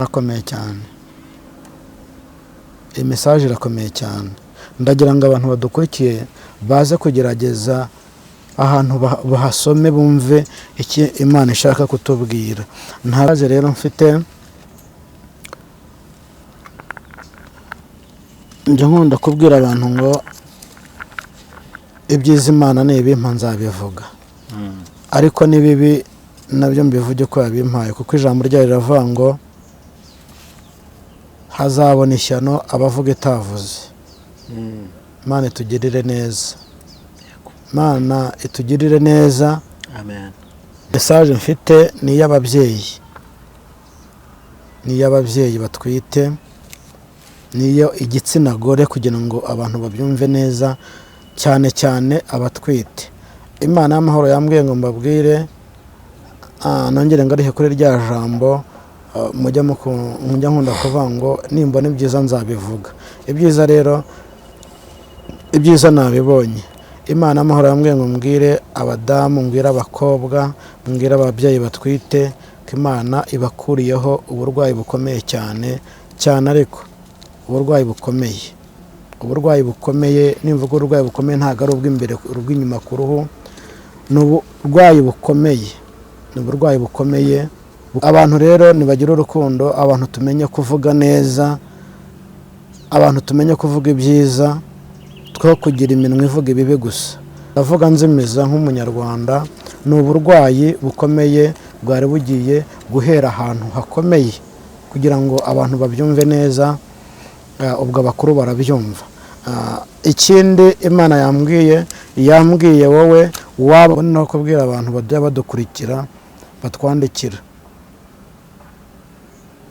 Irakomeye cyane, iyi message irakomeye cyane. Ndagira ngo abantu badukurikiye baze kugerageza ahantu bahasome bumve iki Imana ishaka kutubwira. Ntabaze rero mfite njye nkunda kubwira abantu ngo ibyiza Imana n'ibimpa nzabivuga, ariko nibibi nabyo mbivuge ko yabimpaye, kuko ijambo ryayo riravuga ngo hazabona ishyano abavuga itavuze. Imana itugirire neza, Imana itugirire neza. Amen. Message mfite ni y'ababyeyi batwite, niyo igitsina gore, kugira ngo abantu babyumve neza, cyane cyane abatwite. Imana y'amahoro yambwiye ngo mbabwire, nongere ngarihe kuri rya jambo mujya nkunda kuvuga ngo nimbona ibyiza nzabivuga. Ibyiza rero, ibyiza nabibonye. Imana y'amahoro yambwiye ngo mbwire abadamu, mbwire abakobwa, mbwire ababyeyi batwite ko Imana ibakuriyeho uburwayi bukomeye cyane cyane, ariko uburwayi bukomeye. Nimvuga uburwayi bukomeye ntabwo ari ubw'imbere, ubw'inyuma ku ruhu. Ni uburwayi bukomeye, Abantu rero nibagira urukundo, abantu tumenye kuvuga neza, abantu tumenye kuvuga ibyiza, two kugira iminwa ivuga ibibi gusa. Ndavuga nzimiza nk'umunyarwanda, ni uburwayi bukomeye bwari bugiye guhera ahantu hakomeye kugira ngo abantu babyumve neza, ubwo abakuru barabyumva. Ikindi Imana yambwiye wowe wabona no kubwira abantu bajya badukurikira batwandikira,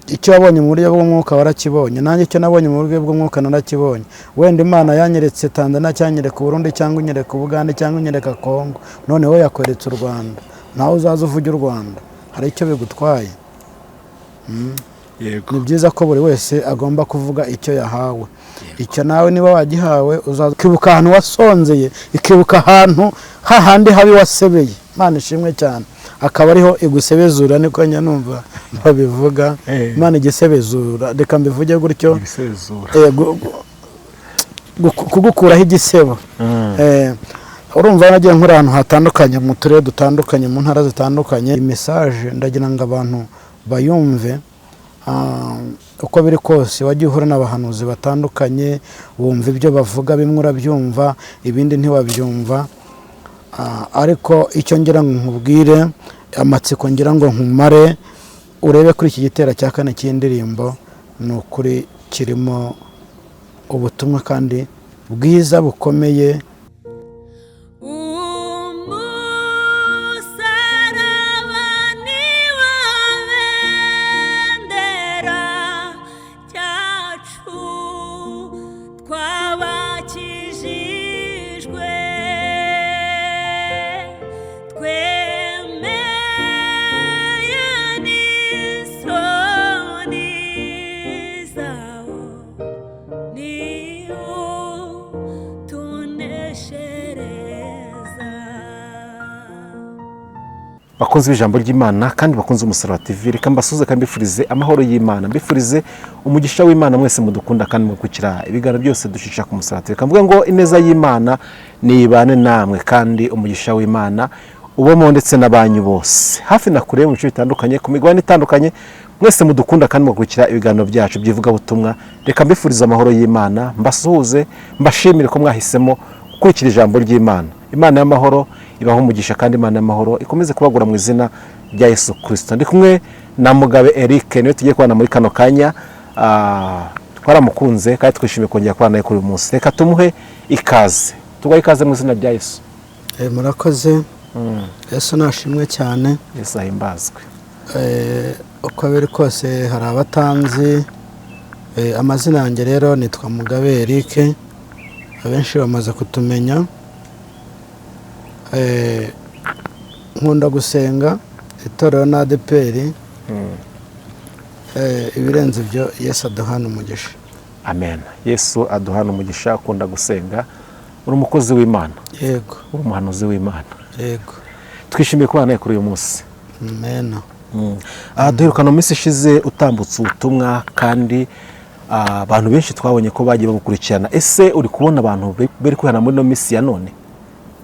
icyo wabonye mu buryo bw'umwuka warakibonye, nanjye icyo nabonye mu buryo bw'umwuka narakibonye. Wenda Imana yanyeretse Tanzania, cyanyereka Burundi, cyangwa inyereka Uganda, cyangwa inyereka Kongo, none wowe yakweretse u Rwanda. Nawe uzaza uvuge u Rwanda, hari icyo bigutwaye. Ni byiza ko buri wese agomba kuvuga icyo yahawe. Icyo nawe niba wagihawe, ukibuka ahantu wasonzeye, ikibuka ahantu hahandi habi wasebeye. Imana ishimwe cyane, akaba ariho igusebezura, niko njya numva babivuga. Imana igisebezura, reka mbivuge gutyo, kugukuraho igisebo. Urumva nagiye nkora ahantu hatandukanye, mu turere dutandukanye, mu ntara zitandukanye. Iyi message ndagira ngo abantu bayumve. Uko biri kose wagiye uhura n'abahanuzi batandukanye, wumva ibyo bavuga, bimwe urabyumva, ibindi ntiwabyumva. Ariko icyo ngira ngo nkubwire, amatsiko ngira ngo nkumare, urebe kuri iki gitera cya 4 cy'indirimbo, ni ukuri kirimo ubutumwa kandi bwiza bukomeye. Bakunze ijambo ry'Imana kandi bakunze Umusaraba TV, reka mbasuze kandi mbifurize amahoro y'Imana, mbifurize umugisha w'Imana mwese mudukunda kandi mukukira ibiganiro byose dushisha ku Umusaraba TV. Kamvuga ngo ineza y'Imana nibane namwe, kandi umugisha w'Imana ubamo ndetse n'abanyu bose hafi na kure mu bice bitandukanye, ku migabane itandukanye, mwese mudukunda kandi mukukira ibiganiro byacu byivuga butumwa. Reka mbifurize amahoro y'Imana, mbasuhuze, mbashimire ko mwahisemo gukurikira ijambo ry'Imana. Imana y'amahoro ibaho umugisha, kandi Imana y'amahoro ikomeze kubagura mu izina rya Yesu Kristo. Ndi kumwe na Mugabe Eric, niwe tugiye kubana muri kano kanya. Twaramukunze kandi twishimiye kongera kubana nawe kuri uyu munsi. Reka tumuhe ikaze, tugahe ikaze mu izina rya Yesu. Murakoze. Yesu nashimwe cyane. Yesu ahimbazwe. Uko biri kose hari abatanzi. Amazina yanjye rero nitwa Mugabe Eric, abenshi bamaze kutumenya. Nkunda gusenga, itorero na ADPR. Ibirenze ibyo Yesu aduhana umugisha. Amen. Yesu aduhana umugisha. Akunda gusenga, uri umukozi w'Imana. Yego. Uri umuhanuzi w'Imana. Yego. Twishimiye kubana nawe kuri uyu munsi. Amen. duherukana mu minsi ishize utambutse ubutumwa kandi abantu benshi twabonye ko bagiye bagukurikirana. Ese uri kubona abantu bari kwihana muri ino minsi ya none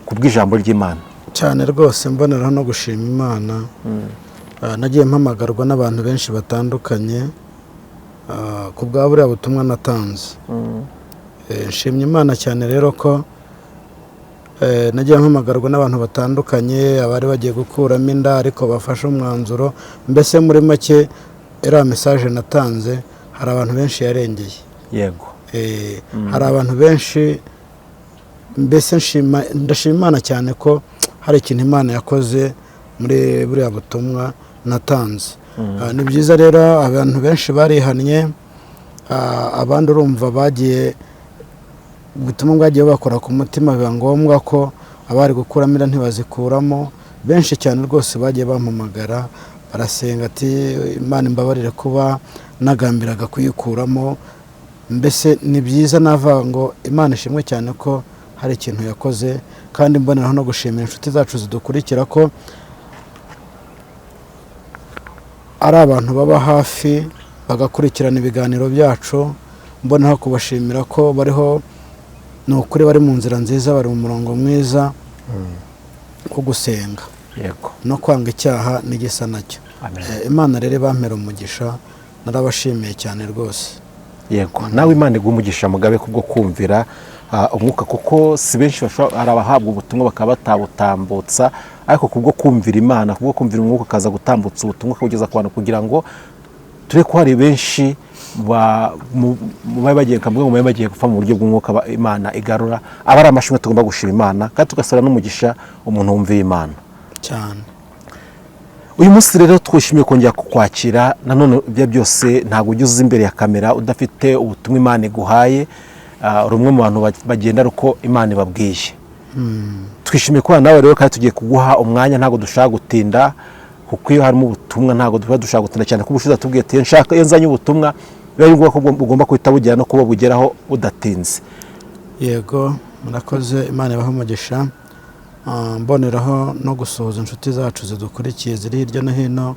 ku bw'ijambo ry'Imana? Cyane rwose, mboneraho no gushima Imana. Nagiye mpamagarwa n'abantu benshi batandukanye ku bwa buriya butumwa natanze. Nshimye Imana cyane rero ko nagiye mpamagarwa n'abantu batandukanye, abari bagiye gukuramo inda ariko bafashe umwanzuro. Mbese muri make iriya mesaje natanze hari abantu benshi yarengeye. Yego. Hari abantu benshi, mbese ndashima Imana cyane ko hari ikintu Imana yakoze muri buriya butumwa natanze. Ni byiza rero, abantu benshi barihannye, abandi urumva bagiye ubutumwa bwagiye bakora ku mutima, biba ngombwa ko abari gukuramo inda ntibazikuramo. Benshi cyane rwose bagiye bampamagara barasenga ati Imana imbabarire kuba nagambiraga kuyikuramo. Mbese ni byiza, navuga ngo Imana ishimwe cyane ko hari ikintu yakoze, kandi mboneraho no gushimira inshuti zacu zidukurikira ko ari abantu baba hafi bagakurikirana ibiganiro byacu. Mboneraho kubashimira ko bariho, ni ukuri bari mu nzira nziza, bari mu murongo mwiza wo gusenga. Yego. No kwanga icyaha n'igisa nacyo. Imana rero bampera umugisha, narabashimiye cyane rwose. Yego. Nawe Imana iguha umugisha mugabe kubwo kumvira umwuka, kuko si benshi hari abahabwa ubutumwa bakaba batabutambutsa, ariko kubwo kumvira Imana, kubwo kumvira umwuka kaza gutambutsa ubutumwa kugeza ku bantu, kugira ngo ture ko hari benshi bagiye gupfa mu buryo bw'umwuka Imana igarura. Aba ari amashimwe tugomba gushima Imana, kandi tugasaba n'umugisha umuntu wumviye Imana cyane. Uyu munsi rero twishimiye kongera kukwakira. Nanone ibyo byose ntabwo ujya uza imbere ya kamera udafite ubutumwa Imana iguhaye. Uri umwe mu bantu bagenda uko Imana ibabwiye. Twishimiye kubana nawe rero, kandi tugiye kuguha umwanya, ntabwo dushaka gutinda, kuko iyo harimo ubutumwa ntabwo tuba dushaka gutinda cyane, kuko ubushize tubwiye ati nshaka iyo nzanye ubutumwa biba ari ngombwa ko ugomba kuhita bugera no kuba bugeraho udatinze. Yego, murakoze, Imana ibahe umugisha. Mboneraho no gusuhuza inshuti zacu zidukurikiye ziri hirya no hino,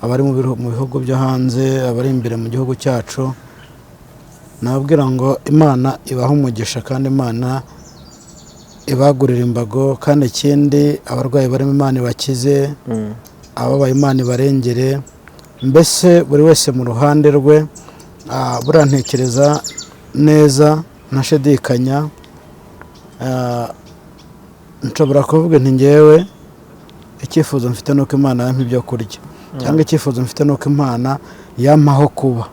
abari mu bihugu byo hanze, abari imbere mu gihugu cyacu. Nababwira ngo Imana ibahe umugisha, kandi Imana ibagurira imbago, kandi ikindi abarwayi barimo Imana ibakize, ababaye Imana ibarengere. Mbese buri wese mu ruhande rwe, buriya ntekereza neza ntashidikanya, nshobora kuvuga nti ngewe icyifuzo mfite nuko Imana yampa ibyo kurya, cyangwa icyifuzo mfite nuko Imana yampaho kuba.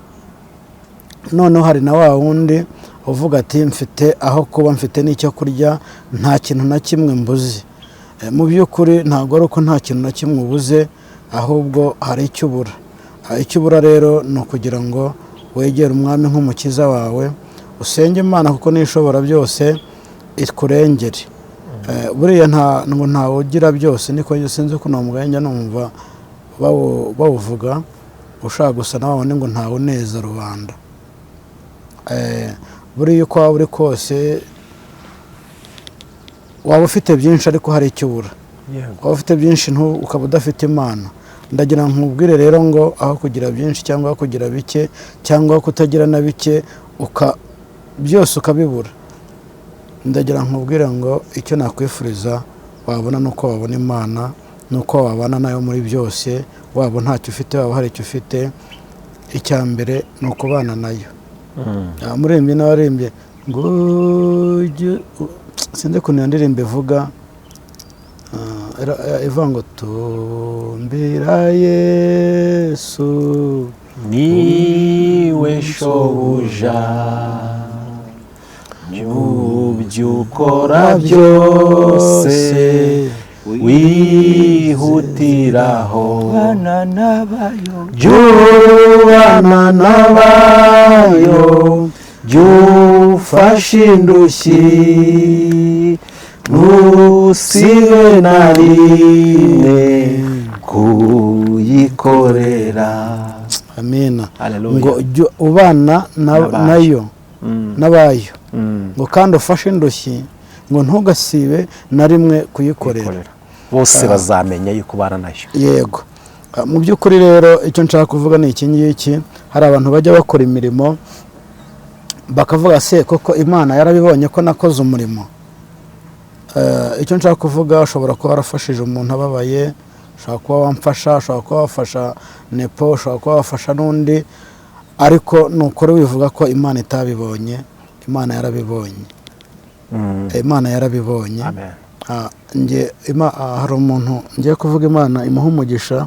Noneho hari na wa wundi uvuga ati mfite aho kuba, mfite n'icyo kurya, nta kintu na kimwe mbuze. Mu by'ukuri ntabwo ari uko nta kintu na kimwe ubuze, ahubwo hari icyo ubura. Icyo ubura rero ni ukugira ngo wegere umwami nk'umukiza wawe, usenge Imana kuko niyo ishobora byose ikurengere. Buriya ntawe ugira byose, niko sinzi ko namuganya numva bawuvuga, ushaka gusa na wundi ngo ntawe uneza rubanda. Buriya uko waba uri kose, waba ufite byinshi ariko hari icyo ubura. Waba ufite byinshi ukaba udafite Imana. Ndagira nkubwire rero ngo aho kugira byinshi cyangwa aho kugira bike cyangwa kutagira na bike byose ukabibura, ndagira nkubwire ngo icyo nakwifuriza wabona nuko wabona Imana, nuko wabana nayo muri byose. Waba ntacyo ufite, waba hari icyo ufite, icya mbere ni ukubana nayo. Muririmbyi n'abaririmbye ngo sinzi ukuntu iyo ndirimbo ivuga, ivuga ngo tumbira Yesu niwe shobuja, mubyo ukora byose wihutiraho, jyubana n'abayo, jyufashe indushyi, ntusibe na rimwe kuyikorera. Amina. Ngo ubana nayo n'abayo, ngo kandi ufashe indushyi, ngo ntugasibe na rimwe kuyikorera. Bose bazamenya yuko ubana nayo. Yego. mu by'ukuri rero icyo nshaka kuvuga ni iki ngiki. Hari abantu bajya bakora imirimo bakavuga se koko Imana yarabibonye ko nakoze umurimo. Icyo nshaka kuvuga, ushobora kuba warafashije umuntu ababaye, ushobora kuba wamfasha, ushobora kuba wafasha nepo, ushobora kuba wafasha n'undi, ariko nukuri wivuga ko Imana itabibonye. Imana yarabibonye. Imana yarabibonye. Hari umuntu ngiye kuvuga Imana imuha umugisha,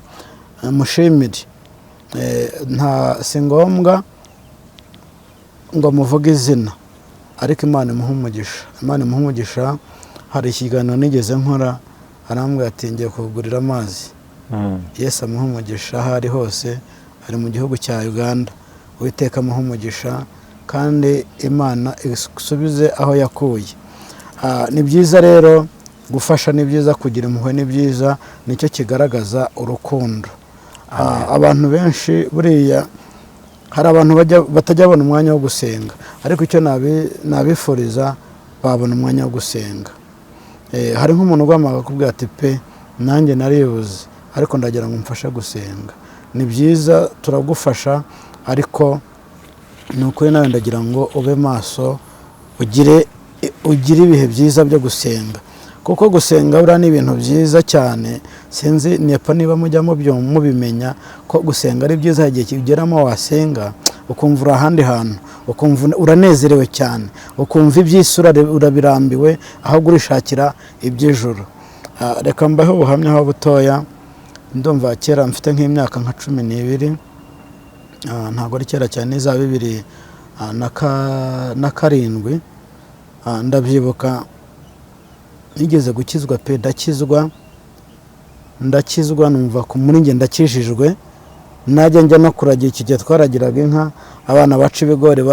mushimire. Nta si ngombwa ngo muvuge izina, ariko Imana imuha umugisha. Imana imuha umugisha. Hari ikiganiro nigeze nkora, arambwira ati ngiye kugurira amazi. Yesu amuha umugisha aho ari hose, ari mu gihugu cya Uganda. Uwiteka amuha umugisha kandi Imana isubize aho yakuye. Ni byiza rero gufasha, ni byiza kugira impuhwe, ni byiza, nicyo kigaragaza urukundo. Abantu benshi buriya hari abantu batajya babona umwanya wo gusenga, ariko icyo nabifuriza babona umwanya wo gusenga. Hari nk'umuntu ugomba kukubwira ati pe nanjye naribuze ariko ndagira ngo mfashe gusenga. Ni byiza turagufasha, ariko ni ukuri nawe ndagira ngo ube maso, ugire ibihe byiza byo gusenga, kuko gusenga buriya ni ibintu byiza cyane. Sinzi niba mujya mubimenya ko gusenga ari byiza. Igihe kigeramo wasenga ukumva uri ahandi hantu, ukumva uranezerewe cyane, ukumva iby'isi urabirambiwe aho urishakira iby'ijuru. Reka mbaho ubuhamya aho butoya. Ndumva kera mfite nk'imyaka nka 12, ntabwo ari kera cyane, za 2007. Ndabyibuka nigeze gukizwa pe, ndakizwa numva ko muri njye ndakijijwe. Najya njya no kuragira, iki gihe twaragiraga inka, abana baca ibigori,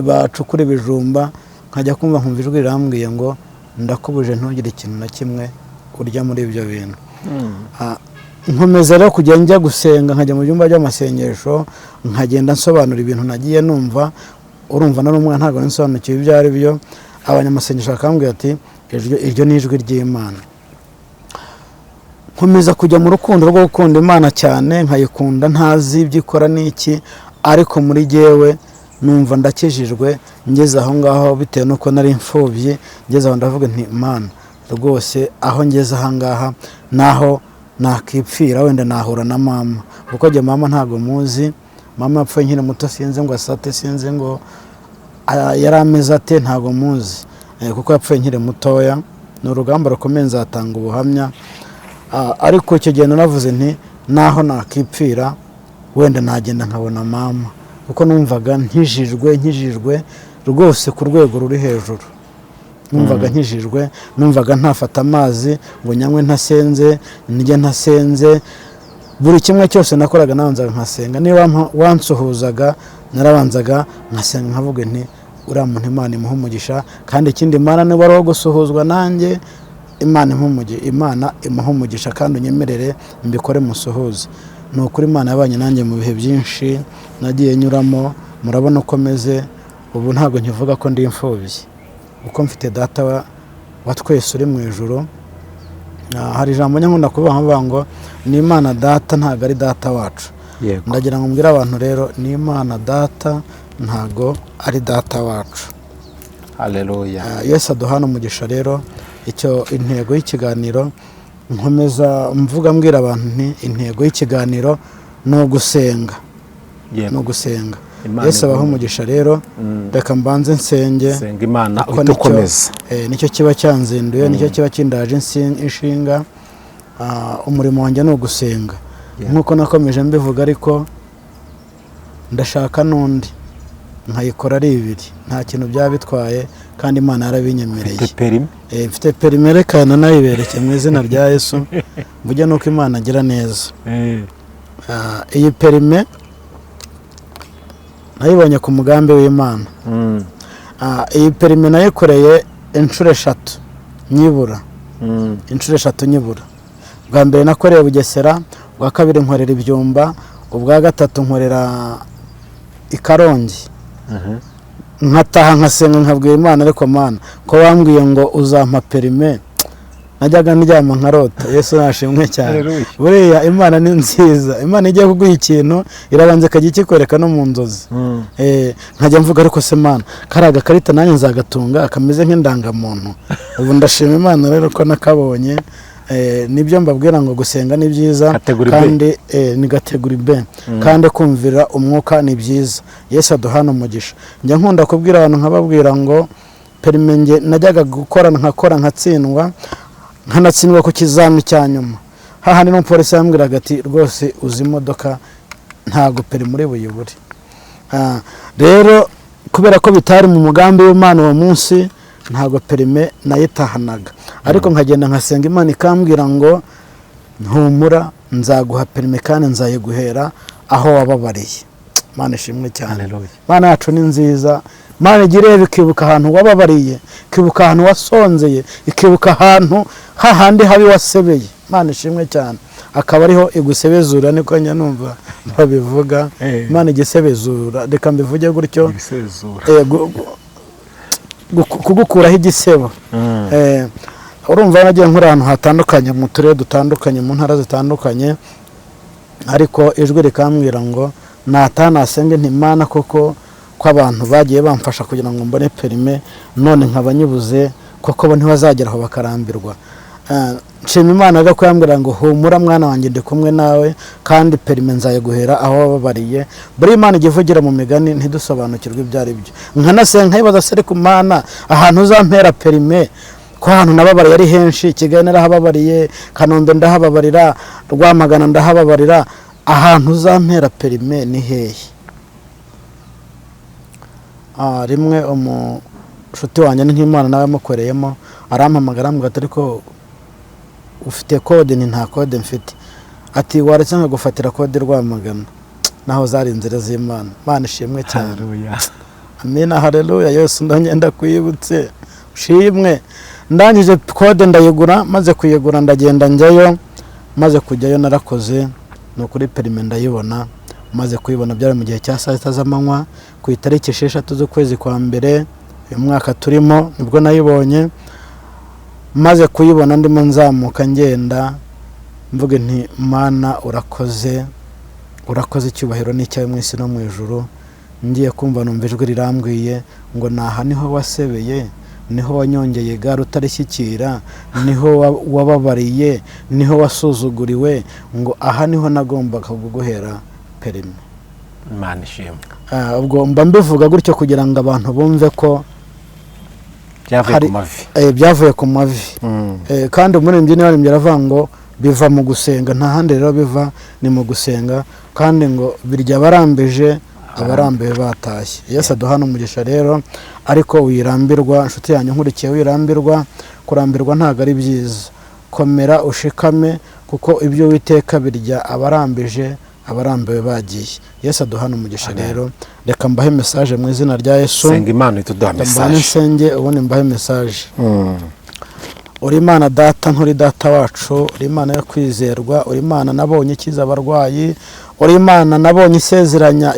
bacukura ibijumba, nkajya kumva nkumva ijwi rirambwiye ngo ndakubuje ntugire ikintu na kimwe urya muri ibyo bintu. Nkomeza rero kujya njya gusenga, nkajya mu byumba by'amasengesho, nkagenda nsobanura ibintu nagiye numva. Urumva nari umwana ntabwo nsobanukiwe ibyo ari byo. Abanyamasengesho bakambwira ati iryo ni ijwi ry'Imana. Nkomeza kujya mu rukundo rwo gukunda Imana cyane, nkayikunda ntazi ibyo ikora n'iki, ariko muri jyewe numva ndakijijwe. Ngeze aho ngaho bitewe nuko nari imfubyi, ngeze aho ndavuga nti Imana rwose aho ngeze aha ngaha naho nakipfira, wenda nahura na mama, kuko njye mama ntabwo muzi. Mama yapfuye nkiri muto, sinzi ngo asate, sinzi ngo yari ameze ate, ntabwo muzi, kuko yapfuye nkiri mutoya. Ni urugamba rukomeye, nzatanga ubuhamya. Ariko icyo gihe naravuze nti naho nakipfira wenda nagenda nkabona mama, kuko numvaga nkijijwe rwose ku rwego ruri hejuru. Numvaga nkijijwe, numvaga ntafata amazi ngo nyanywe ntasenze, njye ntasenze. Buri kimwe cyose nakoraga nabanzaga nkasenga. Niba wansuhuzaga narabanzaga nkasenga, nkavuga nti uriya muntu Imana imuha umugisha, kandi ikindi Imana niba ari uwo gusuhuzwa nanjye, Imana imuha umugisha kandi unyemerere mbikore musuhuze. Ni ukuri Imana yabanye nanjye mu bihe byinshi nagiye nyuramo. Murabona uko meze ubu, ntabwo nkivuga ko ndi imfubyi, kuko mfite data wa twese uri mu ijuru. Hari ijambo nkunda kuvuga ngo ni Imana data, ntabwo ari data wacu. Ndagira ngo mbwire abantu rero, ni Imana data, ntabwo ari data wacu. Haleluya. Yesu aduhana umugisha rero. Icyo intego y'ikiganiro, nkomeza mvuga mbwira abantu nti intego y'ikiganiro ni ugusenga. Ni ugusenga. Yesu abaha umugisha rero. Reka mbanze nsenge. Senga Imana utukomeza. Nicyo kiba cyanzinduye, nicyo kiba kindaje inshinga. Umurimo wanjye ni ugusenga. Nk'uko nakomeje mbivuga, ariko ndashaka n'undi nkayikora ari ibiri, nta kintu byaba bitwaye, kandi Imana yarabinyemereye. Mfite perime, reka nayibereke mu izina rya Yesu, mvuge nuko Imana agira neza. Iyi perime nayibonye ku mugambi w'Imana. Iyi perime nayikoreye inshuro 3 nyibura. Inshuro 3 nyibura. Bwa mbere nakoreye Bugesera, bwa kabiri nkorera Ibyumba, ubwa gatatu nkorera i Karongi. Nkataha nkasenga nkabwira Imana, ariko Mana ko wambwiye ngo uzampa perime, najyaga ndyama nkarota. Yesu nashimwe cyane. Haleluya. Buriya Imana ni nziza. Imana igiye kuguha ikintu irabanza ikajya ikikwereka no mu nzozi. Nkajya mvuga ariko se Mana kariya gakarita nanjye nzagatunga kameze nk'indangamuntu. Ubu ndashima Imana rero ko nakabonye. Nibyo mbabwira ngo gusenga ni byiza kandi ni gateguri be kandi kumvira umwuka ni byiza. Yesu aduhana umugisha. Njya nkunda kubwira abantu nkababwira ngo perime nge najyaga gukora nkatsindwa nkanatsindwa ku kizami cya nyuma. Hahandi n'umupolisi yambwiraga ati rwose uzi imodoka ntago perime muri buyibure. Rero kubera ko bitari mu mugambi w'Imana uwo munsi ntago perime nayitahanaga, ariko nkagenda nkasenga Imana ikambwira ngo ntumura nzaguha perime kandi nzayiguhera aho wababariye. Imana ishimwe cyane. Imana yacu ni nziza. Imana igirebe ikibuka ahantu wababariye, ikibuka ahantu wasonzeye, ikibuka ahantu hahandi habi wasebeye. Imana ishimwe cyane. Akaba ariho igusebezura niko njya numva babivuga. Imana igisebezura, reka mbivuge gutyo, kugukuraho igisebo. Urumva nagiye nkura ahantu hatandukanye mu turere dutandukanye mu ntara zitandukanye, ariko ijwi rikambwira ngo natanasenge ntimana koko ko abantu bagiye bamfasha kugira ngo mbone perime none nkaba nyibuze koko bo ntibazageraho bakarambirwa. Nshima Imana rero ko yambwira ngo humura mwana wanjye ndi kumwe nawe kandi perime nzayiguhera aho wababariye. Buri Imana igivugira mu migani ntidusobanukirwe ibyo ari byo. Nkanasenga nkibaza se ku Mana ahantu uzampera perime ko ahantu nababariye ari henshi. Kigali narahababariye, Kanombe ndahababarira, Rwamagana ndahababarira, ahantu uzampera perime ni hehe? Rimwe umushuti wanjye nk'Imana nawe yamukoreyemo arampamagara ambwira ati ariko ufite kode? Ni nta kode mfite. Ati waretse nkagufatira kode Rwamagana. Naho zari inzira z'Imana. Imana ishimwe cyane. Amina, haleluya. Yesu ndagenda kwibutse shimwe. Ndangije kode ndayigura, maze kuyigura ndagenda njyayo, maze kujyayo narakoze nukuri perime ndayibona. Maze kuyibona byari mu gihe cya saa sita z'amanywa ku itariki 6 z'ukwezi kwa mbere uyu mwaka turimo nibwo nayibonye. Maze kuyibona ndimo nzamuka ngenda mvuge nti Mana urakoze, urakoze icyubahiro n'icyawe mu isi no mu ijuru. Ngiye kumva numva ijwi rirambwiye ngo naha niho wasebeye, niho wanyongeye gare utarishyikira, niho wababariye, niho wasuzuguriwe, ngo aha niho nagombaga kuguhera perime. Imana ishimwe. Ubwo mba mbivuga gutyo kugira ngo abantu bumve ko byavuye ku mavi. Kandi umuririmbyi niwe aririmbye aravuga ngo biva mu gusenga, nta handi rero biva ni mu gusenga, kandi ngo birya abarambije abarambiwe batashye. Yesu aduhana umugisha rero, ariko wirambirwa inshuti yanyu nkurikiye, wirambirwa. Kurambirwa ntago ari byiza. Komera ushikame kuko ibyo Uwiteka birya abarambije abarambiwe bagiye. Yesu aduhana umugisha rero. Reka mbahe message mu izina rya Yesu. Senga Imana ituduha message. Nsenge ubundi mbahe message. Uri Imana data, nturi data wacu, uri Imana yo kwizerwa, uri Imana nabonye ikiza abarwayi, uri Imana nabonye isezeranya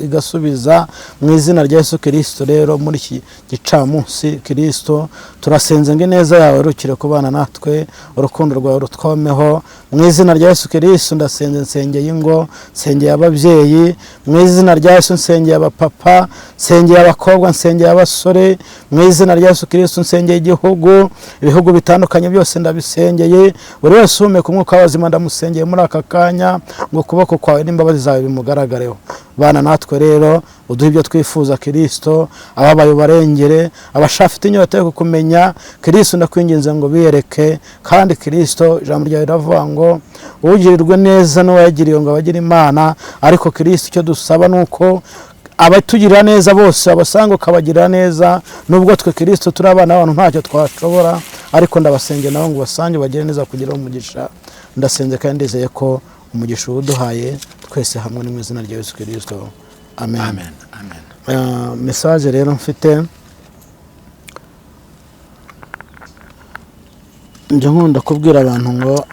igasubiza mu izina rya Yesu Kristo. Rero muri iki gicamunsi Kristo turasenze ngo neza yawe rukire kubana natwe, urukundo rwawe rutwomeho mu izina rya Yesu Kristo. Ndasenze nsengeye ingo, nsengeye ababyeyi mu izina rya Yesu, nsengeye abapapa, nsengeye abakobwa, nsengeye abasore mu izina rya Yesu Kristo, nsengeye ibihugu bitandukanye byose ndabisengeye. Buri wese umeka umwuka w'abazima ndamusengeye muri aka kanya ngo kuboko kwawe n'imbabazi zawe bimugaragareho. Bana natwe rero uduhe ibyo twifuza Kristo, ababaye barengere, abashafite inyota yo kukumenya Kristo ndakwinginze ngo biyereke. Kandi Kristo ijambo ryawe riravuga ngo ugirirwe neza n'uwayagiriye ngo abagira Imana. Ariko Kristo icyo dusaba nuko abatugirira neza bose abasanga ukabagirira neza. Nubwo twe Kristo turi abana b'abantu ntacyo twashobora, ariko ndabasengera nabo ngo basange bagire neza kugira umugisha. Ndasenze kandi ndizeye ko umugisha uduhaye twese hamwe mu izina rya Yesu Kristo. Amen. Amen. Amen. Message rero mfite, njye nkunda kubwira abantu ngo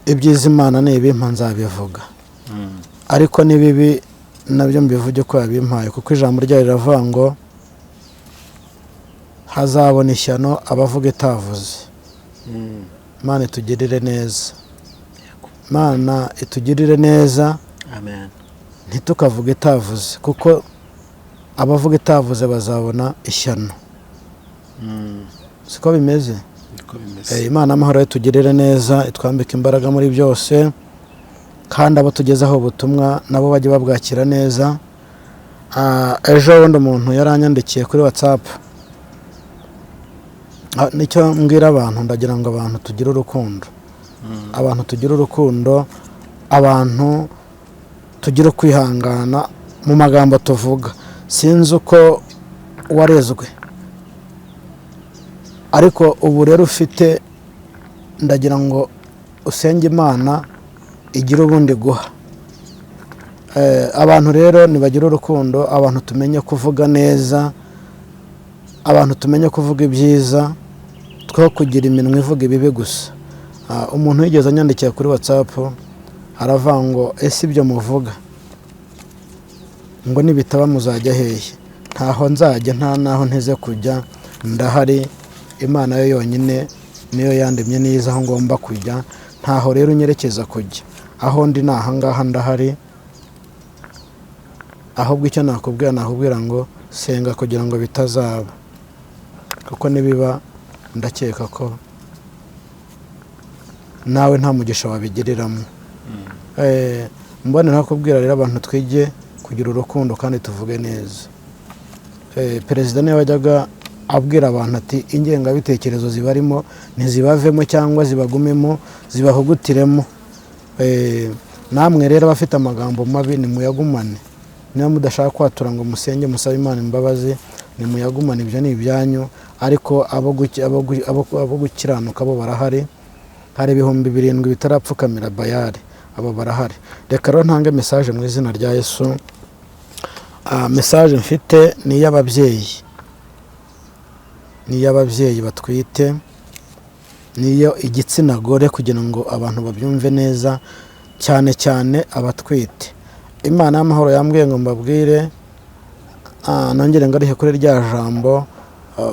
ibyiza Imana ni ibimpa nzabivuga, ariko ni bibi nabyo mbivuge ko yabimpaye, kuko ijambo ryayo riravuga ngo hazabona ishyano abavuga itavuze. Imana itugirire neza, Imana itugirire neza, amen. ntitukavuge itavuze, kuko abavuga itavuze bazabona ishyano. Siko bimeze. Imana amahoro itugirire neza, itwambike imbaraga muri byose, kandi abo tugezaho ubutumwa nabo bajye babwakira neza. Ejo wundi umuntu yaranyandikiye kuri WhatsApp, nicyo mbwira abantu, ndagira ngo abantu tugire urukundo, abantu tugire urukundo, abantu tugire kwihangana mu magambo tuvuga. Sinzi uko warezwe, ariko ubu rero ufite, ndagira ngo usenge Imana igire ubundi guha. Abantu rero nibagira urukundo, abantu tumenye kuvuga neza, abantu tumenye kuvuga ibyiza, two kugira iminwa ivuga ibibi gusa. Umuntu wigeze anyandikira kuri WhatsApp aravuga ngo ese ibyo muvuga ngo nibitaba muzajya hehe? Ntaho nzajya, nta naho nteze kujya, ndahari. Imana yo yonyine niyo yandemye neza aho ngomba kujya, ntaho rero unyerekeza kujya. Aho ndi naha ngaha ndahari, ahubwo icyo nakubwira ngo senga kugira ngo bitazaba, kuko nibiba ndakeka ko nawe nta mugisha wabigiriramo. Mbone nakubwira rero abantu twige kugira urukundo kandi tuvuge neza. Perezida niwe wajyaga abwira abantu ati ingengabitekerezo zibarimo ntizibavemo cyangwa zibagumemo, zibahugutiremo. Namwe rero abafite amagambo mabi nimuyagumane, niba mudashaka kwatura ngo musenge musabe Imana imbabazi, nimuyagumane, ibyo ni ibyanyu. Ariko abo gukiranuka bo barahari, hari 7,000 bitarapfukamira Bayali, abo barahari. Reka rero ntange message mu izina rya Yesu. Message mfite ni y'ababyeyi, ni y'ababyeyi batwite, niyo igitsina gore, kugira ngo abantu babyumve neza, cyane cyane abatwite. Imana y'amahoro yambwiye ngo mbabwire, nongere ngarihe kuri rya jambo,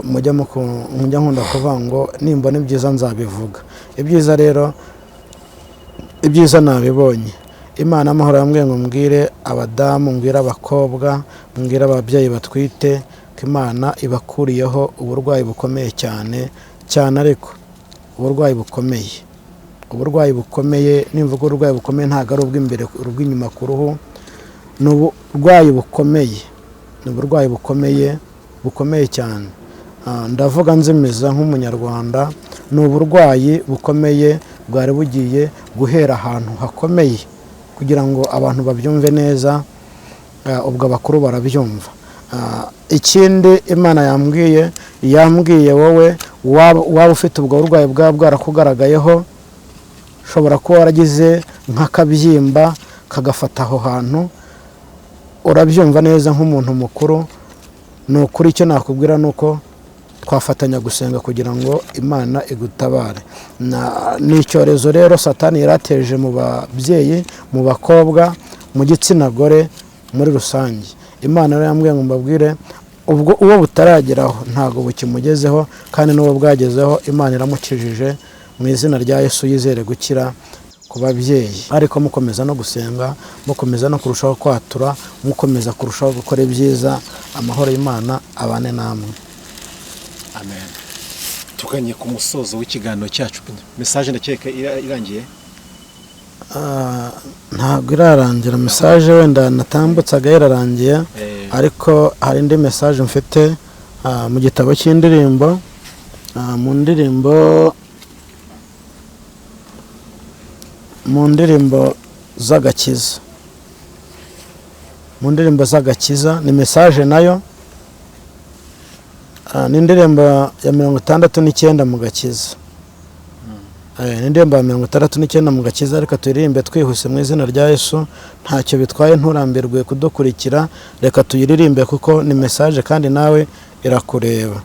mujya nkunda kuvuga ngo nimbona ibyiza nzabivuga. Ibyiza rero, ibyiza nabibonye. Imana y'amahoro yambwiye ngo mbwire abadamu, mbwire abakobwa, mbwire ababyeyi batwite ko Imana ibakuriyeho uburwayi bukomeye cyane cyane, ariko uburwayi bukomeye, uburwayi bukomeye. Nimvuga uburwayi bukomeye ntabwo ari ubw'imbere, ubw'inyuma ku ruhu, ni uburwayi bukomeye, ni uburwayi bukomeye cyane. Ndavuga nzimiza nk'umunyarwanda, ni uburwayi bukomeye bwari bugiye guhera ahantu hakomeye kugira ngo abantu babyumve neza. Ubwo abakuru barabyumva. Ikindi Imana yambwiye wowe waba ufite ubwo burwayi bwaba bwarakugaragayeho, ushobora kuba waragize nk'akabyimba kagafata aho hantu, urabyumva neza nk'umuntu mukuru. Ni ukuri icyo nakubwira ni uko twafatanya gusenga kugira ngo Imana igutabare. Ni icyorezo rero Satani yarateje mu babyeyi, mu bakobwa, mu gitsina gore muri rusange. Imana rero yambwiye ngo mbabwire, ubwo uwo butarageraho ntago bukimugezeho, kandi n'uwo bwagezeho Imana iramukijije. Mu izina rya Yesu yizere gukira ku babyeyi. Ariko mukomeza no gusenga, mukomeza no kurushaho kwatura, mukomeza kurushaho gukora ibyiza. Amahoro y'Imana abane namwe. Amen. Tukanye ku musozo w'ikiganiro cyacu, message ndakeka irangiye. Ntabwo irarangira message, wenda natambutsaga yararangiye, ariko hari indi message mfite mu gitabo cy'indirimbo, mu ndirimbo z'agakiza, mu ndirimbo z'agakiza. Ni message nayo, ni indirimbo ya 69 mu gakiza. Ni indirimbo ya 69 mu gakiza. Reka turirimbe twihuse mu izina rya Yesu. Ntacyo bitwaye, nturambirwe kudukurikira, reka tuyiririmbe kuko ni message kandi nawe irakureba.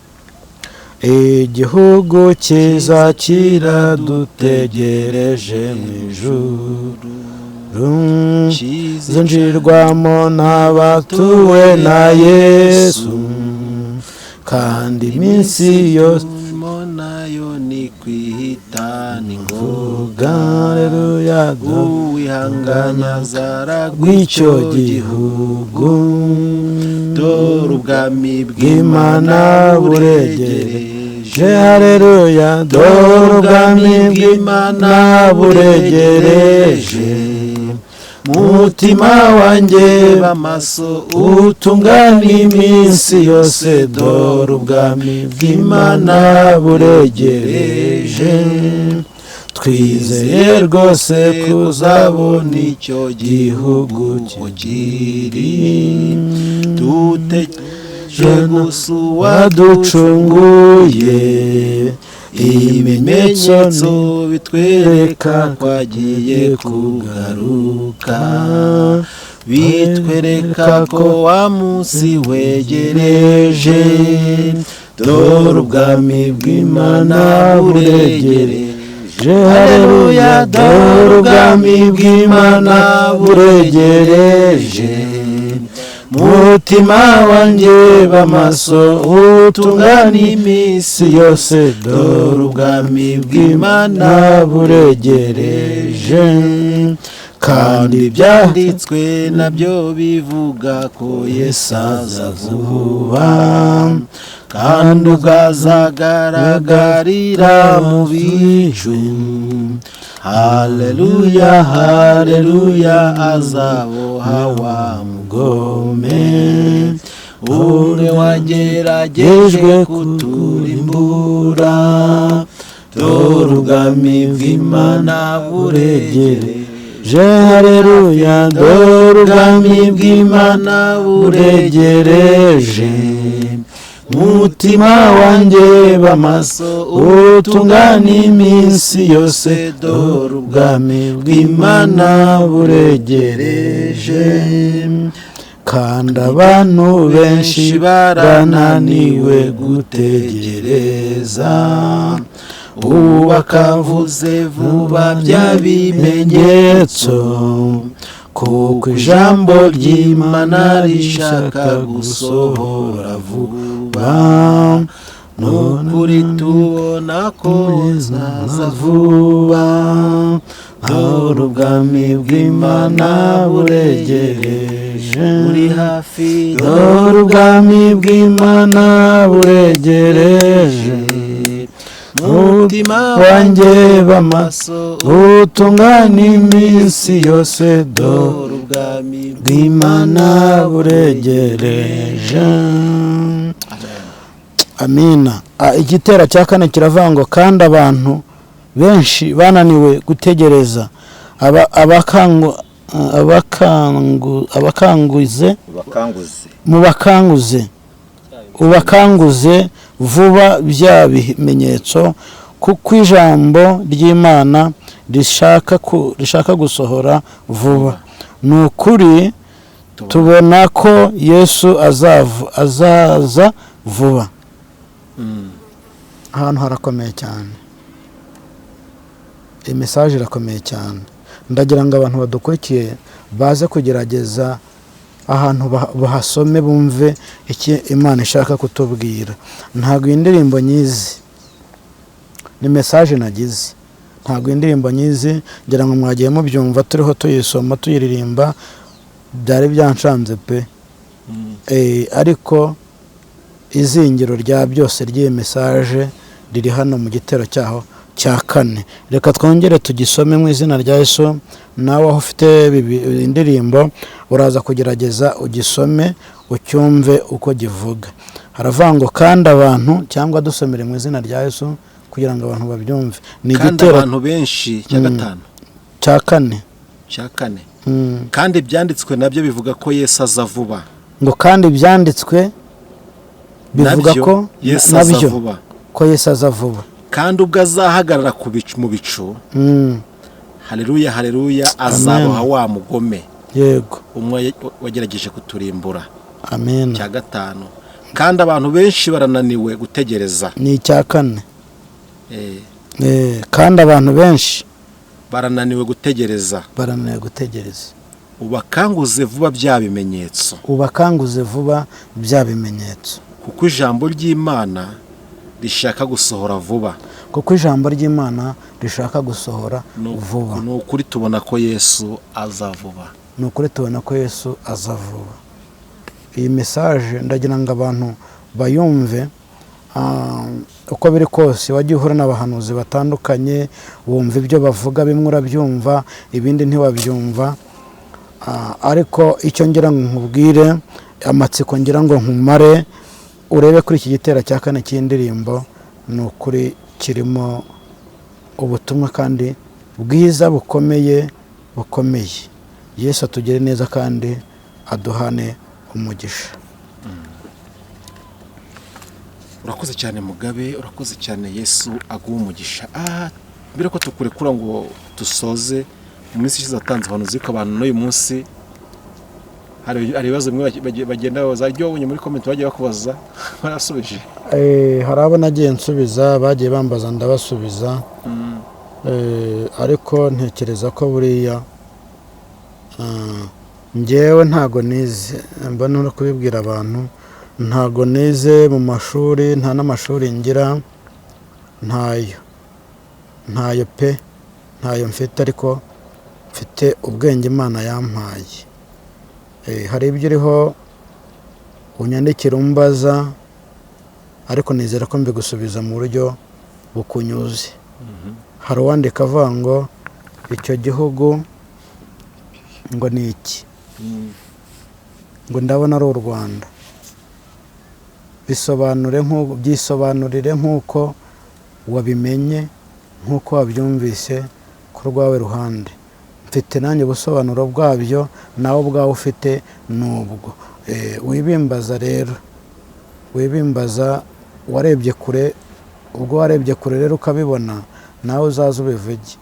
Igihugu cyiza kiradutegereje mu ijuru, zinjirwamo n'abatuwe na Yesu, kandi iminsi yose nayo ni kwihita ni ngoga. haleluya uwihanganya zara rw'icyo gihugu dore ubwami bw'Imana buregereje haleluya dore ubwami bw'Imana buregereje mutima wanjye b'amaso utungana iminsi yose dore ubwami bw'Imana buregereje twizeye rwose kuzabona icyo gihugu kiri dutegereje gusa waducunguye ibimenyetso bitwereka ko agiye kugaruka bitwereka ko wa munsi wegereje dore ubwami bw'Imana buregereje haleluya dore ubwami bw'Imana buregereje mutima wanjye b'amaso utungana iminsi yose dore ubwami bw'Imana buregereje kandi ibyanditswe nabyo bivuga ko Yesu aza vuba kandi ubwazagaragarira mu bicu haleluya haleluya azaboha wa mugome uri wageragejwe kuturimbura dore ubwami bw'Imana buregereje haleluya dore ubwami bw'Imana buregereje mutima wanjye b'amaso utungana iminsi yose dore ubwami bw'Imana buregereje kandi abantu benshi barananiwe gutegereza ubu bakavuze vuba bya bimenyetso kuko ijambo ry'Imana rishaka gusohora vuba nukuri tubona ko zaza vuba dore ubwami bw'Imana buregereje uri hafi dore ubwami bw'Imana buregereje mutima wanjye b'amaso utungana iminsi yose dore ubwami bw'Imana buregereje amina. Igitero cya kane kiravuga ngo kandi abantu benshi bananiwe gutegereza ubakanguze vuba bya bimenyetso kuko ijambo ry'Imana rishaka gusohora vuba. Ni ukuri tubona ko Yesu azaza vuba. Ahantu harakomeye cyane, mesaje irakomeye cyane. Ndagira ngo abantu badukurikiye baze kugerageza ahantu bahasome bumve iki Imana ishaka kutubwira. Ntabwo indirimbo nyizi, ni mesaje nagize. Ntabwo indirimbo nyizi, ngira ngo mwagiye mubyumva turiho tuyisoma tuyiririmba byari byanshanze pe. Ariko izingiro rya byose ry'iyi mesaje riri hano mu gitero cyaho cya kane. Reka twongere tugisome mu izina rya Yesu. Nawe aho ufite indirimbo uraza kugerageza ugisome ucyumve uko givuga. Haravuga ngo kandi abantu, cyangwa dusomere mu izina rya Yesu kugira ngo abantu babyumve. Ni igitero abantu benshi cya gatanu cya kane. Kandi byanditswe nabyo bivuga ko Yesu aza vuba. Ngo kandi byanditswe bivuga ko nabyo ko Yesu aza vuba. Kandi ubwo azahagarara mu bicu haleluya haleluya azaboha wa mugome yego umwe wagerageje kuturimbura. Amen. Cya gatanu kandi abantu benshi barananiwe gutegereza. Ni icya kane. Kandi abantu benshi barananiwe gutegereza. ubakanguze vuba bya bimenyetso kuko ijambo ry'Imana rishaka gusohora vuba. kuko ijambo ry'Imana rishaka gusohora vuba. Ni ukuri tubona ko Yesu aza vuba. Ni ukuri tubona ko Yesu aza vuba. Iyi mesaje ndagira ngo abantu bayumve, uko biri kose wagiye uhura n'abahanuzi batandukanye, wumva ibyo bavuga, bimwe urabyumva ibindi ntiwabyumva, ariko icyo ngira ngo nkubwire, amatsiko ngira ngo nkumare, urebe kuri iki gitero cya 4 cy'indirimbo, ni ukuri kirimo ubutumwa kandi bwiza bukomeye. Yesu atugire neza kandi aduhane umugisha. Urakoze cyane Mugabe, urakoze cyane. Yesu aguha umugisha. Mbere ko tukurekura ngo dusoze, mu minsi ishize atanze abahanuzi ko abantu n'uyu munsi hari ibibazo bimwe bagenda babaza, ibyo wabonye muri comment bagiye bakubaza barasubije. Hari abo nagiye nsubiza, bagiye bambaza ndabasubiza, ariko ntekereza ko buriya njyewe ntago nize, mbona no kubibwira abantu, ntago nize mu mashuri, nta n'amashuri ngira, ntayo pe, ntayo mfite, ariko mfite ubwenge Imana yampaye. Hari ibyo uriho unyandikira umbaza, ariko nizera ko mbigusubiza mu buryo bukunyuze. Hari uwandika avuga ngo icyo gihugu ngo ni iki, ngo ndabona ari u Rwanda. Byisobanurire nk'uko wabimenye, nk'uko wabyumvise ku rwawe ruhande. Mfite nanjye ubusobanuro bwabyo, nawe ubwawe ufite n'ubwo. Wibimbaza rero, wibimbaza, warebye kure. Ubwo warebye kure rero ukabibona, nawe uzaza ubivuge.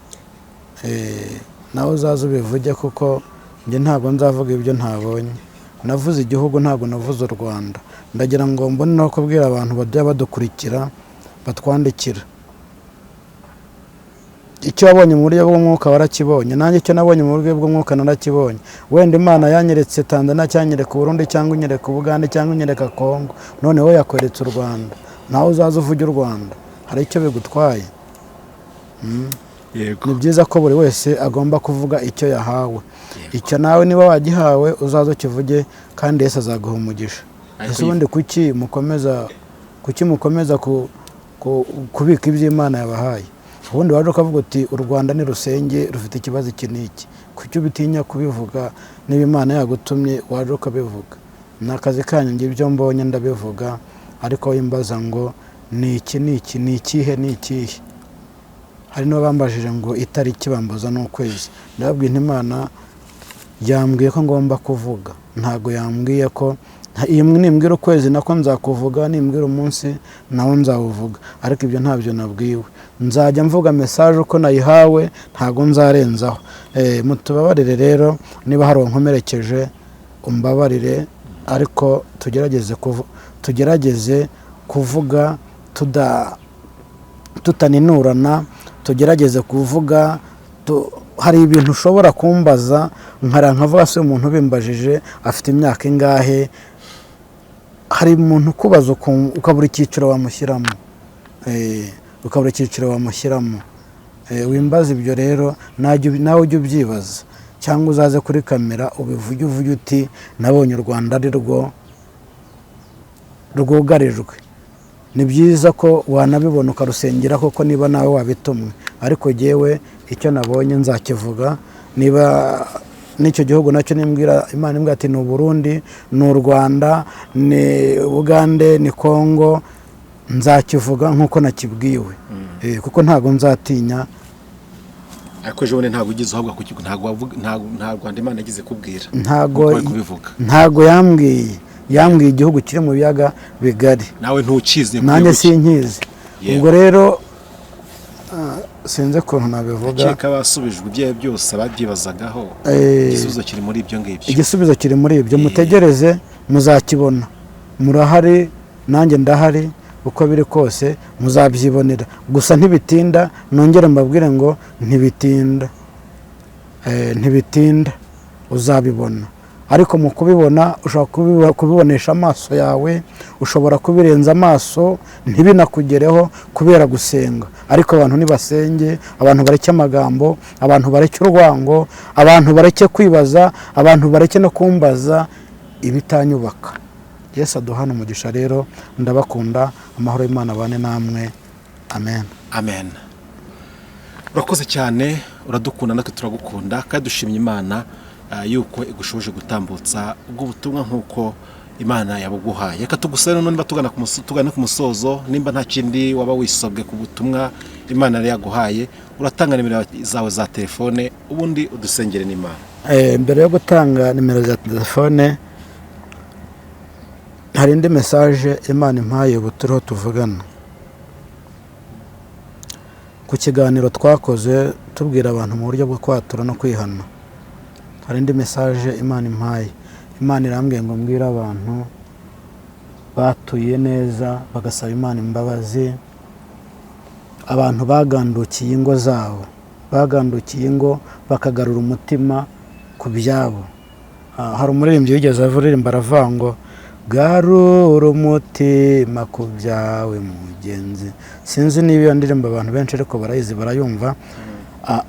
Nawe uzaza ubivuge, kuko njye ntabwo nzavuga ibyo ntabonye. Navuze igihugu, ntabwo navuze u Rwanda. Ndagira ngo mbone no kubwira abantu bajya badukurikira, batwandikira, icyo wabonye mu buryo bw'umwuka warakibonye, nanjye icyo nabonye mu buryo bw'umwuka narakibonye. Wenda Imana yanyeretse Tanzania, cyanyereka Burundi, cyangwa inyereka Uganda, cyangwa inyereka Kongo, noneho yakweretse u Rwanda. Nawe uzaza uvuge u Rwanda, hari icyo bigutwaye. Ni byiza ko buri wese agomba kuvuga icyo yahawe. Icyo nawe niba wagihawe uzaza ukivuge, kandi Yesu azaguha umugisha. Ese ubundi kuki mukomeza kubika iby'Imana yabahaye? Ubundi waje ukavuga uti u Rwanda ni rusenge, rufite ikibazo iki n'iki. Kuki ubitinya kubivuga? Niba Imana yagutumye waje ukabivuga. Ni akazi kanyu, njye ibyo mbonye ndabivuga, ariko wimbaza ngo ni iki n'iki, ni ikihe n'ikihe. Hari n'abambajije ngo itariki bambuza n'ukwezi. Ndababwira nti Imana yambwiye ko ngomba kuvuga, ntago yambwiye ko nimbwira ukwezi nako nzakuvuga, nimbwira umunsi nawo nzawuvuga, ariko ibyo ntabyo nabwiwe. Nzajya mvuga message uko nayihawe, ntago nzarenzaho. Mutubabarire rero, niba hari wankomerekeje umbabarire, ariko tugerageze kuvuga tutaninurana, tugerageze kuvuga. Hari ibintu ushobora kumbaza nkavuga se umuntu ubimbajije afite imyaka ingahe. Hari umuntu ukubaza ukabura icyiciro wamushyiramo, wimbaza ibyo rero, nawe ujye ubyibaza, cyangwa uzaze kuri kamera ubivuge uti nabonye u Rwanda ari rwo rwugarijwe. Ni byiza ko wanabibona ukarusengera, koko niba nawe wabitumwe. Ariko jyewe icyo nabonye nzakivuga. Niba n'icyo gihugu nacyo nimbwira Imana imbwira ati ni Burundi, ni u Rwanda, ni Uganda, ni Kongo, nzakivuga nk'uko nakibwiwe. Kuko ntago nzatinya. Ariko jewe ntago ugize uhabwa kukigo, ntago Rwanda Imana yagize kubwira, ntago yambwiye igihugu kiri mu biyaga bigari. Nawe ntukizi, nanjye sinkizi. Ubwo rero sinze ukuntu nabivuga. Cyeka basubijwe ibyaye byose babyibazagaho, igisubizo kiri muri ibyo ngibyo. Igisubizo kiri muri ibyo, mutegereze muzakibona. Murahari, nanjye ndahari, uko biri kose muzabyibonera. Gusa ntibitinda, nongere mbabwire ngo ntibitinda, uzabibona. ariko mu kubibona ushobora kubibonesha amaso yawe, ushobora kubirenza amaso ntibinakugereho kubera gusenga. Ariko abantu nibasenge, abantu bareke amagambo, abantu bareke urwango, abantu bareke kwibaza, abantu bareke no kumbaza ibitanyubaka. Yesu aduhana umugisha rero, ndabakunda, amahoro y'Imana abane namwe. Amen. Amen. Urakoze cyane, uradukunda natwe turagukunda, kandi dushimye Imana yuko igushoje gutambutsa ubwo butumwa nkuko Imana yabuguhaye. Reka tugusaba none batugana ku musozo, nimba nta kindi waba wisobwe ku butumwa Imana yari yaguhaye, uratanga nimero zawe za telefone ubundi udusengere n'Imana. Mbere yo gutanga nimero za telefone, hari indi message Imana impaye ubu turiho tuvugana. Ku kiganiro twakoze tubwira abantu mu buryo bwo kwatura no kwihana, hari indi message Imana impaye. Imana irambwiye ngo mbwira abantu batuye neza bagasaba Imana imbabazi, abantu bagandukiye ingo zabo, bagandukiye ingo bakagarura umutima ku byabo. Hari umuririmbyi wigeze avuririmba aravuga ngo garura umutima ku byawe mugenzi. Sinzi niba iyo ndirimbo abantu benshi ariko barayizi barayumva.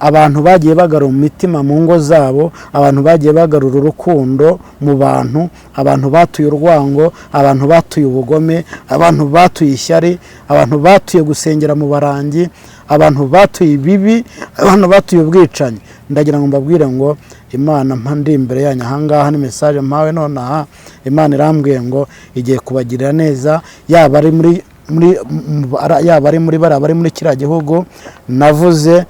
Abantu bagiye bagarura umutima mu ngo zabo, abantu bagiye bagarura urukundo mu bantu, abantu batuye urwango, abantu batuye ubugome, abantu batuye ishyari, abantu batuye gusengera mu barangi, abantu batuye ibibi, abantu batuye ubwicanyi. Ndagira ngo mbabwire ngo Imana mpandi imbere yanyu ahangaha ni message mpawe none aha. Imana irambwiye ngo igiye kubagirira neza, yaba ari muri bari muri kiriya gihugu navuze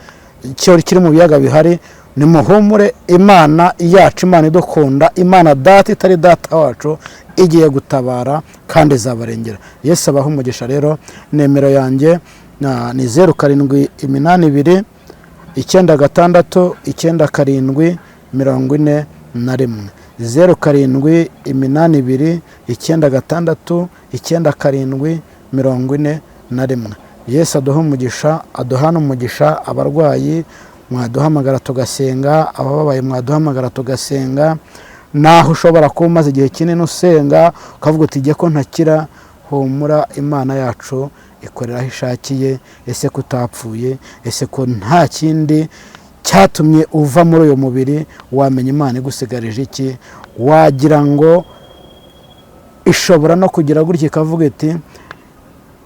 cyo kiri mu biyaga bihari. Nimuhumure, Imana yacu, Imana idukunda, Imana data itari data wacu igiye gutabara kandi izabarengera. Yesu abaho umugisha rero. Nimero yanjye ni 0782 96 97 41 0782 96 97 41. Yesu aduha umugisha, aduhana umugisha. Abarwayi mwaduhamagara tugasenga, abababaye mwaduhamagara tugasenga. Naho ushobora kuba umaze igihe kinini usenga ukavuga uti igihe ko ntakira, humura, Imana yacu ikorera aho ishakiye. Ese kutapfuye, ese ko nta kindi cyatumye uva muri uyu mubiri, wamenya Imana igusigarije iki? Wagira ngo ishobora no kugira gutya ikavuga iti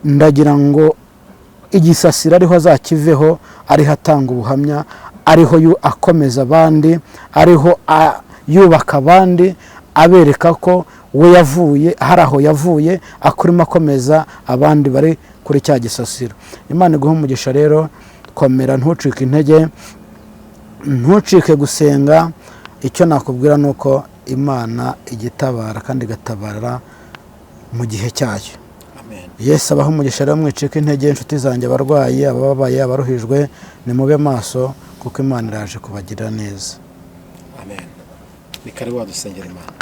ndagira ngo igisasira ariho azakiveho, ariho atanga ubuhamya, ariho akomeza abandi, ariho yubaka abandi, abereka ko we yavuye, hari aho yavuye, akurimo akomeza abandi bari kuri cya gisasiro. Imana iguha umugisha rero, komera, ntucike intege, ntucike gusenga. Icyo nakubwira nuko Imana igitabara kandi igatabara mu gihe cyayo. Yesu abaho umugisha rero, mwicike intege inshuti zanjye, abarwayi, abababaye, abaruhijwe, nimube maso kuko Imana iraje kubagirira neza. Amen. Ni kare wadusengera Imana.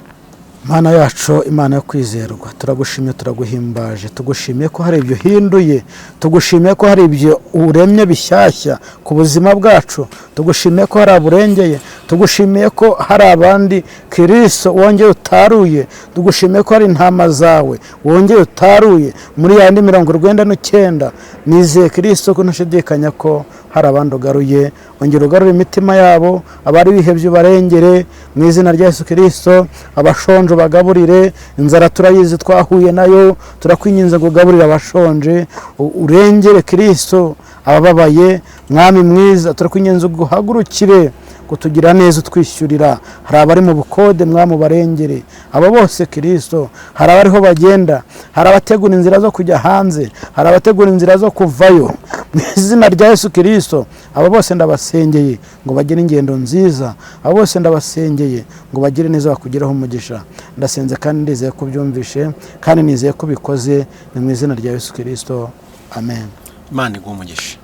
Mana yacu, Imana yo kwizerwa, turagushimye, turaguhimbaje, tugushimiye ko hari ibyo hinduye, tugushimiye ko hari ibyo uremye bishyashya ku buzima bwacu, tugushimiye ko hari aburengeye, tugushimiye ko hari abandi Kristo wongeye utaruye, tugushimiye ko hari intama zawe wongeye utaruye muri yandi 99. Nizeye Kristo ko ntashidikanya ko hari abandi ugaruye. Ongera ugarure imitima yabo, abari bihebye ubarengere mu izina rya Yesu Kristo. Abashonje bagaburire, inzara turayizi twahuye nayo, turakwinginze ngo ugaburire abashonje, urengere Kristo abababaye. Mwami mwiza, turakwinginze guhagurukire kutugira neza, utwishyurira. Hari abari mu bukode, Mwami ubarengere. Abo bose Kristo, hari abariho bagenda, hari abategura inzira zo kujya hanze, hari abategura inzira zo kuvayo. Mu izina rya Yesu Kristo, abo bose ndabasengeye ngo bagire ingendo nziza, abo bose ndabasengeye ngo bagire neza, bakugiraho umugisha. Ndasenze kandi ndizeye ko byumvishe, kandi nizeye ko bikoze, ni mu izina rya Yesu Kristo. Amen. Imana iguhe umugisha.